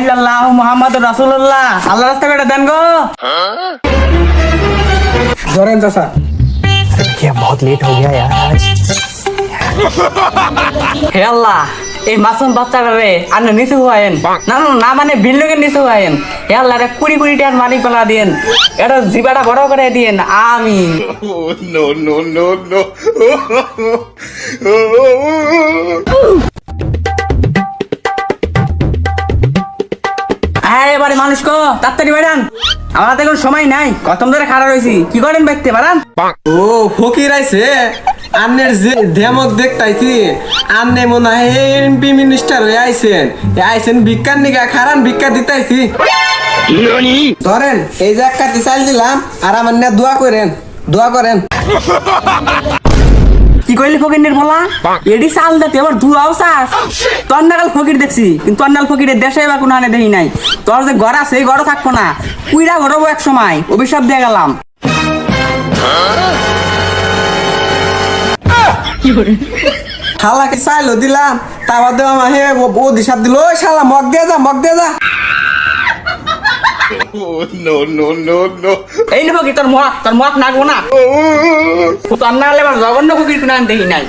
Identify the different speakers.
Speaker 1: ইল্লাল্লাহ মুহাম্মাদুর রাসূলুল্লাহ। আল্লাহ রাস্তা করে দেন গো।
Speaker 2: ধরেন চাচা।
Speaker 1: क्या बहुत लेट हो गया यार आज। হে আল্লাহ, এই মাসুম বাচ্চাটারে আনে নিচে হুয়ায়েন। না না না, মানে বিল্ডিংয়ের নিচে হুয়ায়েন। হে আল্লাহ রে 20 টাকার মালিক বানা দেন। এটা জিবাটা বড় করে দেন, আমিন।
Speaker 3: no.
Speaker 1: হ্যাঁ এবারে মানুষ কো তাড়াতাড়ি বেরান, আমার হাতে কোনো সময় নাই। কতম ধরে খাড়া রয়েছি, কি করেন বাইতে পারান?
Speaker 2: ও ফকির আইছে, আন্নের যে ধেমক দেখতাইছি, আন্নে মনে হয় এমপি মিনিস্টার হয়ে আইছেন ভিক্ষার নিগা খারান ভিক্ষা দিতাইছি। ধরেন এই যে এক কাটি চাল দিলাম, আর আমার না দোয়া করেন।
Speaker 1: কি কইলি ফকিরের বলা? এডি চাল দিতে আবার ধুয়াও চাস? তোর নাগাল ফকির দেখছি, কিন্তু তোর নাগাল ফকিরের দেশে বা কোনো আনে দেখি নাই। তোর যে ঘর আছে এই ঘরও থাকবো না, কুইরা ঘরবো এক সময়, অভিশাপ দিয়ে গেলাম।
Speaker 2: শালাকে চাইলো দিলাম, তা বাদে আমার হে ও দিশাপ দিল, ওই শালা মগ দিয়ে যা।
Speaker 3: No.
Speaker 1: এই না ফকির, তোর মক নাগবো না। তোর নাগালে আবার জঘন্য ফকির কোনো আনে দেখি নাই।